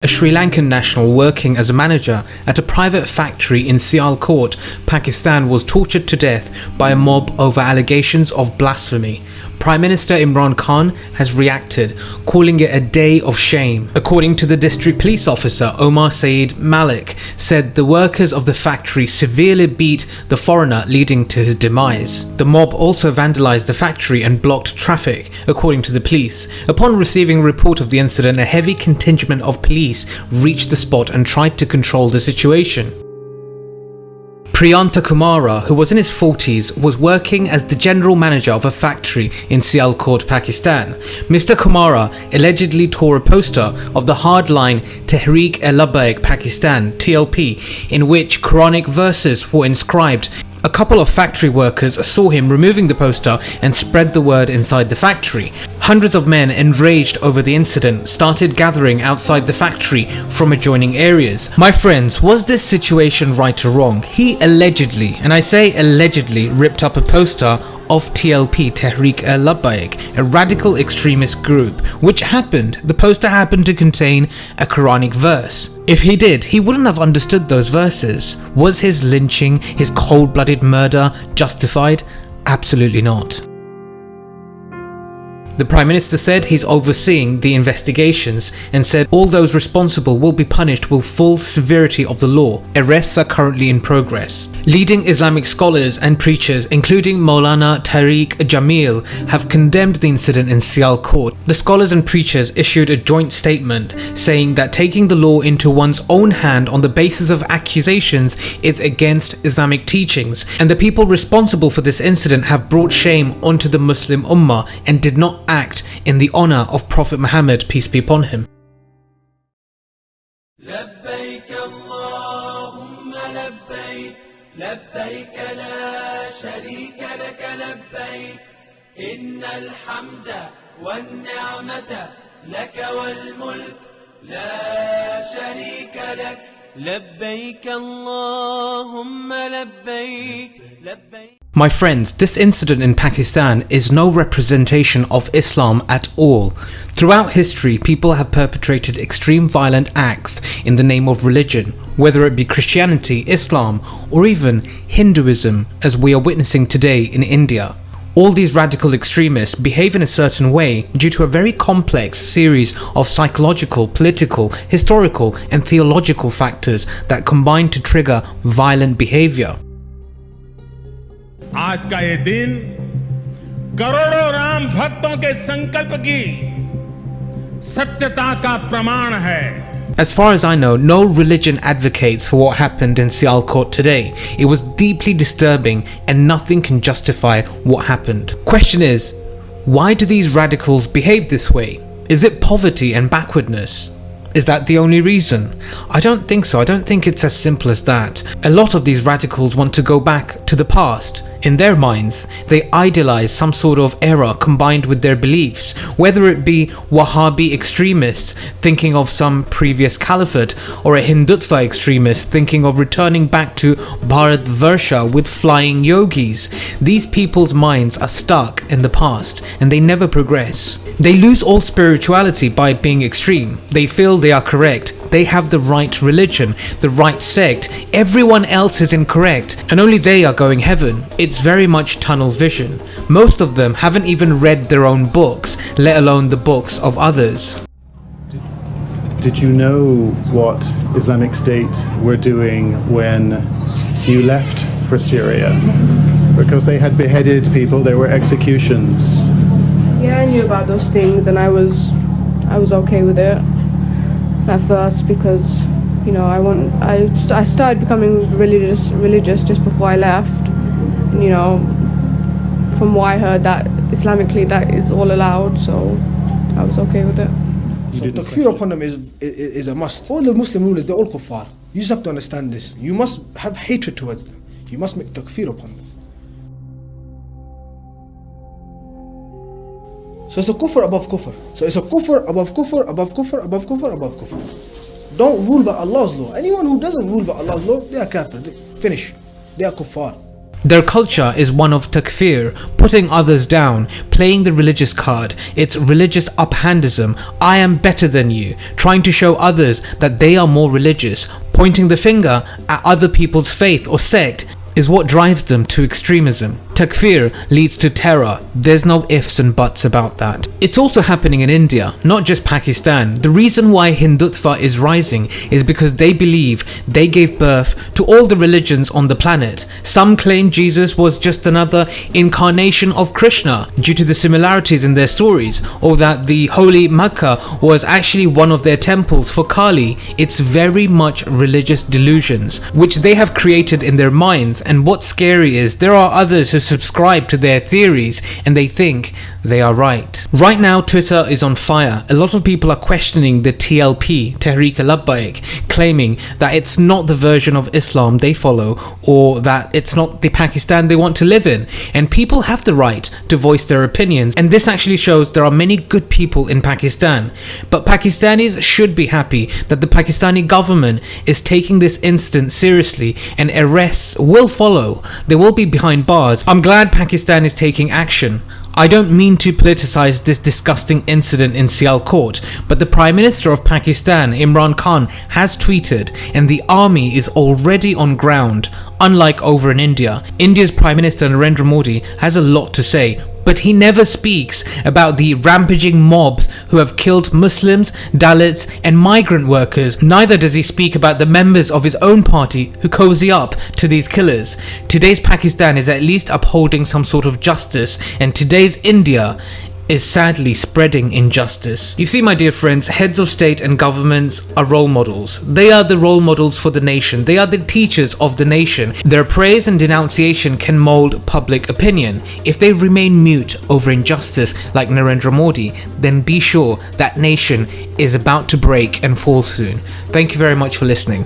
A Sri Lankan national working as a manager at a private factory in Sialkot, Pakistan was tortured to death by a mob over allegations of blasphemy. Prime Minister Imran Khan has reacted, calling it a day of shame. According to the district police officer Omar, Saeed, Malik said the workers of the factory severely beat the foreigner, leading to his demise. The mob also vandalised the factory and blocked traffic, according to the police. Upon receiving a report of the incident, a heavy contingent of police reached the spot and tried to control the situation. Priyantha Kumara, who was in his 40s, was working as the general manager of a factory in Sialkot, Pakistan. Mr. Kumara allegedly tore a poster of the hardline Tehreek-e-Labbaik Pakistan (TLP) in which Quranic verses were inscribed. A couple of factory workers saw him removing the poster and spread the word inside the factory. Hundreds of men, enraged over the incident, started gathering outside the factory from adjoining areas. My friends, was this situation right or wrong? He allegedly, and I say allegedly, ripped up a poster of TLP, Tehreek-e-Labbaik, a radical extremist group. Which happened? The poster happened to contain a Quranic verse. If he did, he wouldn't have understood those verses. Was his lynching, his cold-blooded murder, justified? Absolutely not. The Prime Minister said he's overseeing the investigations and said all those responsible will be punished with full severity of the law. Arrests are currently in progress. Leading Islamic scholars and preachers, including Maulana Tariq Jamil, have condemned the incident in Sialkot. The scholars and preachers issued a joint statement saying that taking the law into one's own hand on the basis of accusations is against Islamic teachings, and the people responsible for this incident have brought shame onto the Muslim Ummah and did not act in the honor of Prophet Muhammad, peace be upon him. لبيك لا شريك لك لبيك إن الحمد والنعمة لك والملك لا شريك لك لبيك اللهم لبيك لبيك. My friends, this incident in Pakistan is no representation of Islam at all. Throughout history, people have perpetrated extreme violent acts in the name of religion, whether it be Christianity, Islam, or even Hinduism, as we are witnessing today in India. All these radical extremists behave in a certain way due to a very complex series of psychological, political, historical, and theological factors that combine to trigger violent behavior. आज का ये दिन करोड़ों राम भक्तों के संकल्प की सत्यता का प्रमाण है. As far as I know, no religion advocates for what happened in Sialkot today. It was deeply disturbing and nothing can justify what happened. Question is, why do these radicals behave this way? Is it poverty and backwardness? Is that the only reason? I don't think so. I don't think it's as simple as that. A lot of these radicals want to go back to the past. In their minds, they idealize some sort of era combined with their beliefs, whether it be Wahhabi extremists thinking of some previous caliphate, or a Hindutva extremist thinking of returning back to Bharatvarsha with flying yogis. These people's minds are stuck in the past and they never progress. They lose all spirituality by being extreme. They feel they are correct. They have the right religion, the right sect. Everyone else is incorrect and only they are going heaven. It's very much tunnel vision. Most of them haven't even read their own books, let alone the books of others. Did you know what Islamic State were doing when you left for Syria? Because they had beheaded people, there were executions. Yeah, I knew about those things and I was okay with it at first because, you know, I started becoming religious just before I left. You know, from what I heard, that Islamically that is all allowed, so I was okay with it. So takfir upon them is a must. All the Muslim rulers, they're all kuffar. You just have to understand this. You must have hatred towards them. You must make takfir upon them. So it's a kufr above kufr. So it's a kufr above kufr, above kufr, above kufr, above kufr. Don't rule by Allah's law. Anyone who doesn't rule by Allah's law, they are kafir. Finish. They are kuffar. Their culture is one of takfir, putting others down, playing the religious card. It's religious uphandism. I am better than you, trying to show others that they are more religious, pointing the finger at other people's faith or sect is what drives them to extremism. Takfir leads to terror. There's no ifs and buts about that. It's also happening in India, not just Pakistan. The reason why Hindutva is rising is because they believe they gave birth to all the religions on the planet. Some claim Jesus was just another incarnation of Krishna due to the similarities in their stories, or that the holy Makkah was actually one of their temples for Kali. It's very much religious delusions which they have created in their minds, and what's scary is there are others who subscribe to their theories and they think they are right. Right now Twitter is on fire. A lot of people are questioning the TLP, Tehreek-e-Labbaik, claiming that it's not the version of Islam they follow, or that it's not the Pakistan they want to live in, and people have the right to voice their opinions, and this actually shows there are many good people in Pakistan. But Pakistanis should be happy that the Pakistani government is taking this incident seriously, and arrests will follow. They will be behind bars. I'm glad Pakistan is taking action. I don't mean to politicize this disgusting incident in Sialkot, but the Prime Minister of Pakistan, Imran Khan, has tweeted, and the army is already on ground. Unlike over in India, India's Prime Minister Narendra Modi has a lot to say, but he never speaks about the rampaging mobs who have killed Muslims, Dalits and migrant workers. Neither does he speak about the members of his own party who cozy up to these killers. Today's Pakistan is at least upholding some sort of justice, and today's India is sadly spreading injustice. You see, my dear friends, heads of state and governments are role models. They are the role models for the nation. They are the teachers of the nation. Their praise and denunciation can mold public opinion. If they remain mute over injustice like Narendra Modi, then be sure that nation is about to break and fall soon. Thank you very much for listening.